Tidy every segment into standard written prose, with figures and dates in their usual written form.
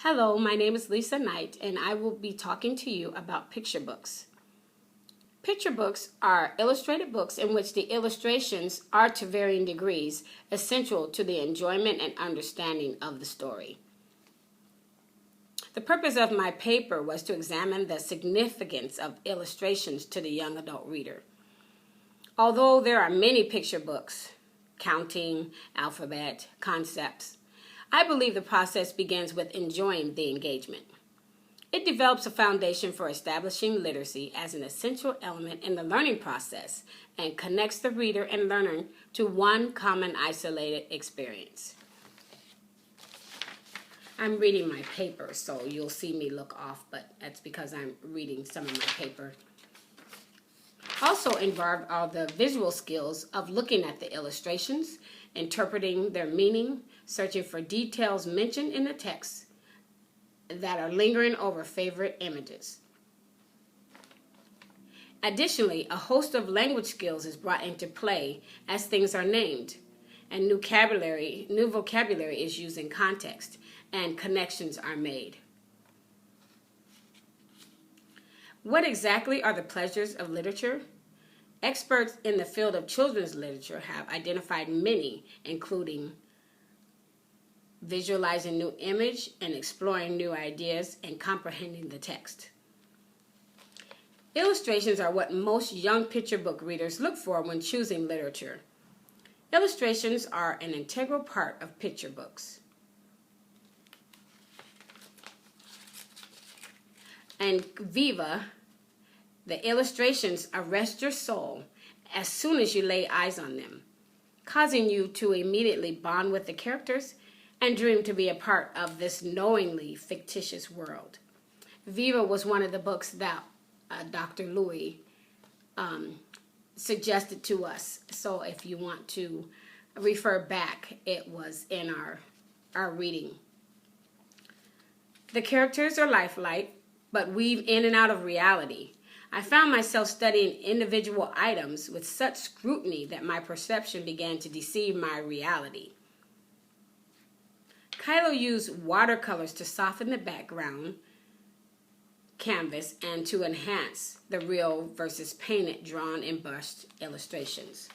Hello, my name is Lisa Knight, and I will be talking to you about picture books. Picture books are illustrated books in which the illustrations are to varying degrees essential to the enjoyment and understanding of the story. The purpose of my paper was to examine the significance of illustrations to the young adult reader. Although there are many picture books, counting, alphabet, concepts, I believe the process begins with enjoying the engagement. It develops a foundation for establishing literacy as an essential element in the learning process and connects the reader and learner to one common isolated experience. I'm reading my paper, so you'll see me look off, but that's because I'm reading some of my paper. Also involved are the visual skills of looking at the illustrations, interpreting their meaning, searching for details mentioned in the text that are lingering over favorite images. Additionally, a host of language skills is brought into play as things are named, and new vocabulary is used in context, and connections are made. What exactly are the pleasures of literature? Experts in the field of children's literature have identified many, including visualizing new image and exploring new ideas and comprehending the text. Illustrations are what most young picture book readers look for when choosing literature. Illustrations are an integral part of picture books. And Viva, the illustrations arrest your soul as soon as you lay eyes on them, causing you to immediately bond with the characters and dream to be a part of this knowingly fictitious world. Viva was one of the books that Dr. Louis suggested to us. So if you want to refer back, it was in our reading. The characters are lifelike, but weave in and out of reality. I found myself studying individual items with such scrutiny that my perception began to deceive my reality. Kylo used watercolors to soften the background canvas and to enhance the real versus painted, drawn, and brushed illustrations.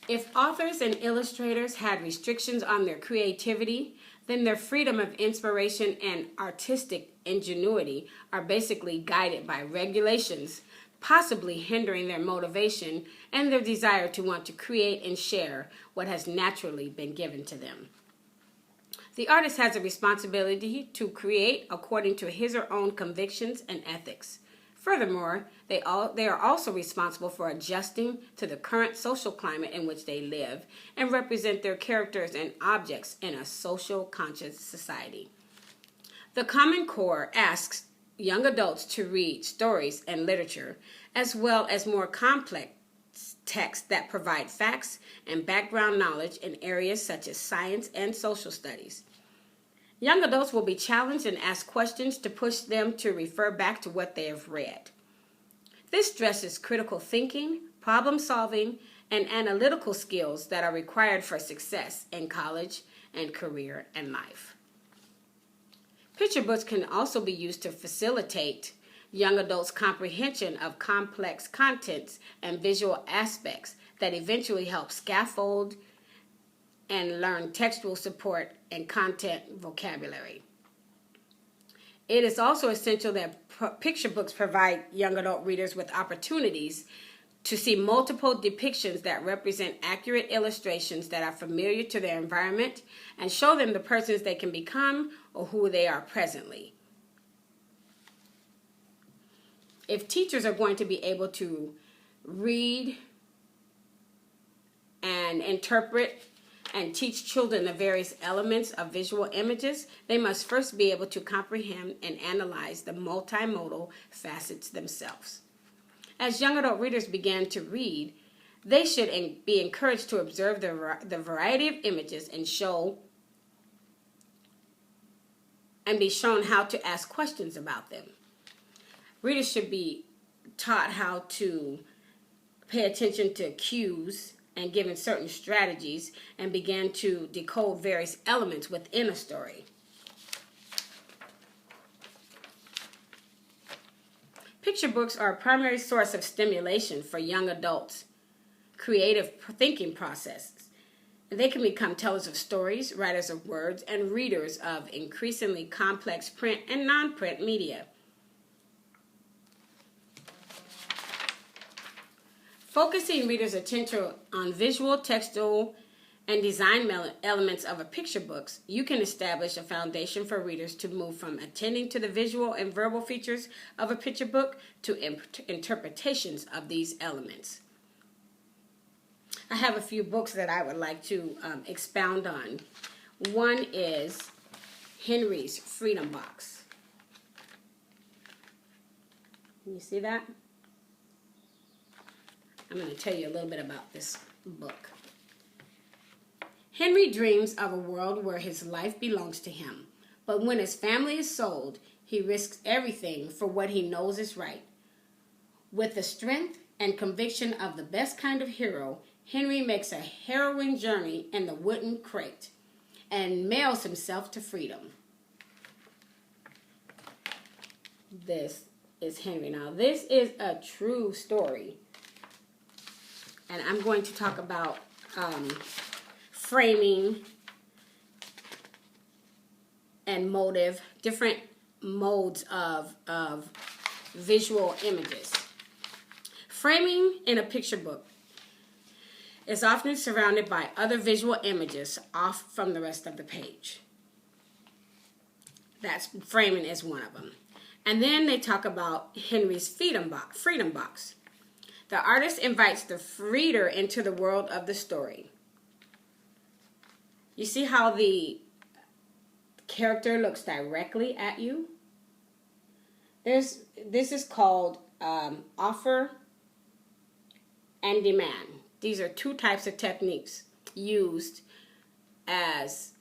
If authors and illustrators had restrictions on their creativity, then their freedom of inspiration and artistic ingenuity are basically guided by regulations, possibly hindering their motivation and their desire to want to create and share what has naturally been given to them. The artist has a responsibility to create according to his or her own convictions and ethics. Furthermore, they are also responsible for adjusting to the current social climate in which they live and represent their characters and objects in a social conscious society. The Common Core asks young adults to read stories and literature, as well as more complex texts that provide facts and background knowledge in areas such as science and social studies. Young adults will be challenged and asked questions to push them to refer back to what they have read. This stresses critical thinking, problem solving, and analytical skills that are required for success in college and career and life. Picture books can also be used to facilitate young adults' comprehension of complex contents and visual aspects that eventually help scaffold and learn textual support and content vocabulary. It is also essential that picture books provide young adult readers with opportunities to see multiple depictions that represent accurate illustrations that are familiar to their environment and show them the persons they can become or who they are presently. If teachers are going to be able to read and interpret and teach children the various elements of visual images, they must first be able to comprehend and analyze the multimodal facets themselves. As young adult readers begin to read, they should be encouraged to observe the variety of images and be shown how to ask questions about them. Readers should be taught how to pay attention to cues and given certain strategies and began to decode various elements within a story. Picture books are a primary source of stimulation for young adults' creative thinking processes. They can become tellers of stories, writers of words, and readers of increasingly complex print and non-print media. Focusing readers' attention on visual, textual, and design elements of a picture book, you can establish a foundation for readers to move from attending to the visual and verbal features of a picture book to interpretations of these elements. I have a few books that I would like to expound on. One is Henry's Freedom Box. Can you see that? I'm going to tell you a little bit about this book. Henry dreams of a world where his life belongs to him, but when his family is sold, he risks everything for what he knows is right. With the strength and conviction of the best kind of hero, Henry makes a harrowing journey in the wooden crate and mails himself to freedom. This is Henry. Now, this is a true story. And I'm going to talk about framing and motive, different modes of visual images. Framing in a picture book is often surrounded by other visual images off from the rest of the page. That's framing is one of them. And then they talk about Henry's Freedom Box. The artist invites the reader into the world of the story. You see how the character looks directly at you? This is called offer and demand. These are two types of techniques used as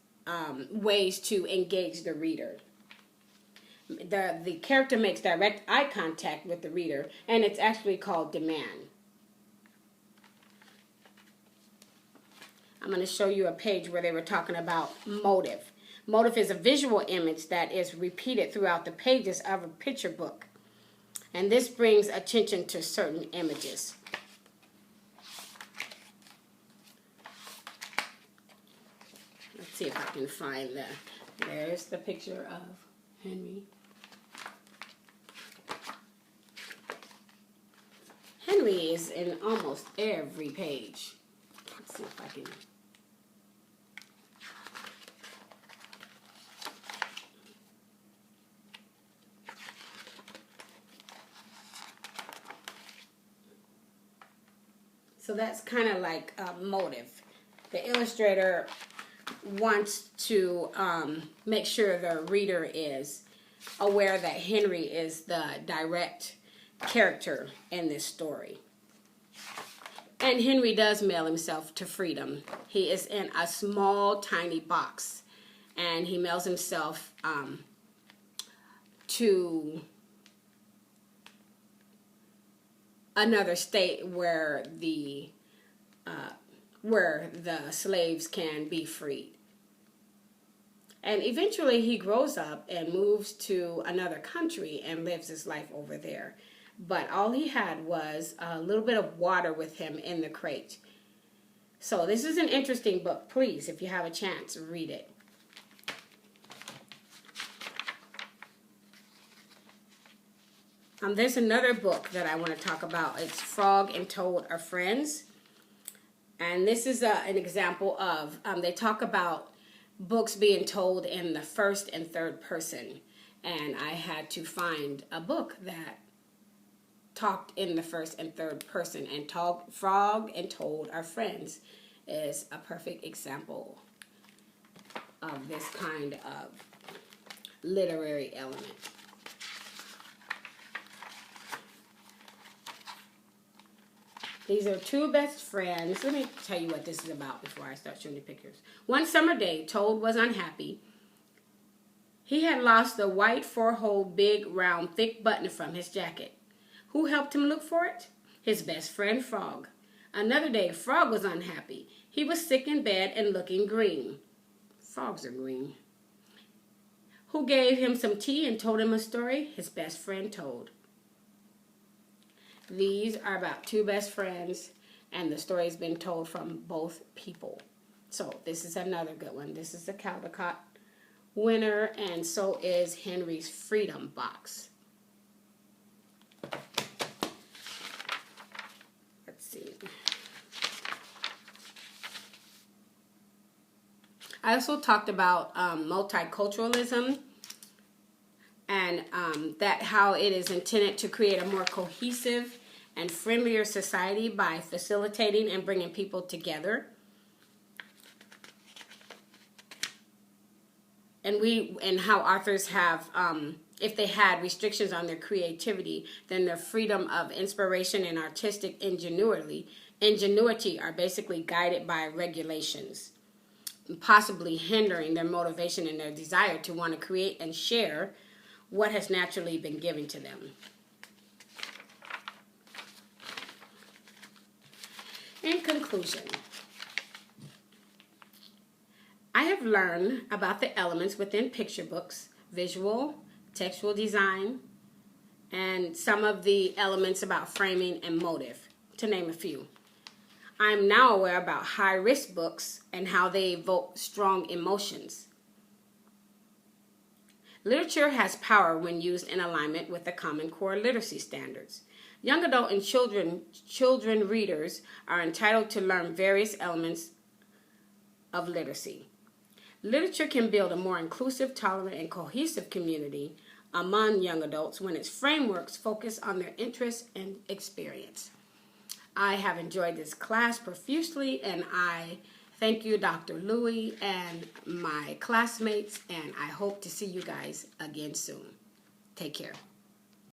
ways to engage the reader. The character makes direct eye contact with the reader, and it's actually called demand. I'm going to show you a page where they were talking about motive. Motive is a visual image that is repeated throughout the pages of a picture book, and this brings attention to certain images. Let's see if I can find there's the picture of Henry. Henry is in almost every page. Let's see if I can. So that's kind of like a motive. The illustrator wants to make sure the reader is aware that Henry is the direct character in this story. And Henry does mail himself to freedom. He is in a small, tiny box, and he mails himself to another state where the slaves can be freed. And eventually he grows up and moves to another country and lives his life over there. But all he had was a little bit of water with him in the crate. So this is an interesting book. Please, if you have a chance, read it. There's another book that I want to talk about. It's Frog and Toad Are Friends. And this is an example of, they talk about books being told in the first and third person. And I had to find a book that talked in the first and third person. And Frog and Toad Are Friends is a perfect example of this kind of literary element. These are two best friends. Let me tell you what this is about before I start showing you pictures. One summer day, Toad was unhappy. He had lost the white four-hole, big, round, thick button from his jacket. Who helped him look for it? His best friend, Frog. Another day, Frog was unhappy. He was sick in bed and looking green. Frogs are green. Who gave him some tea and told him a story? His best friend told. These are about two best friends, and the story has been told from both people. So this is another good one. This is the Caldecott winner, and so is Henry's Freedom Box. Let's see. I also talked about multiculturalism and that how it is intended to create a more cohesive and friendlier society by facilitating and bringing people together. And how authors have, if they had restrictions on their creativity, then their freedom of inspiration and artistic ingenuity are basically guided by regulations, possibly hindering their motivation and their desire to want to create and share what has naturally been given to them. In conclusion, I have learned about the elements within picture books, visual, textual design, and some of the elements about framing and motive, to name a few. I am now aware about high-risk books and how they evoke strong emotions. Literature has power when used in alignment with the Common Core literacy standards. Young adult and children readers are entitled to learn various elements of literacy. Literature can build a more inclusive, tolerant, and cohesive community among young adults when its frameworks focus on their interests and experience. I have enjoyed this class profusely, and I thank you, Dr. Louie, and my classmates, and I hope to see you guys again soon. Take care.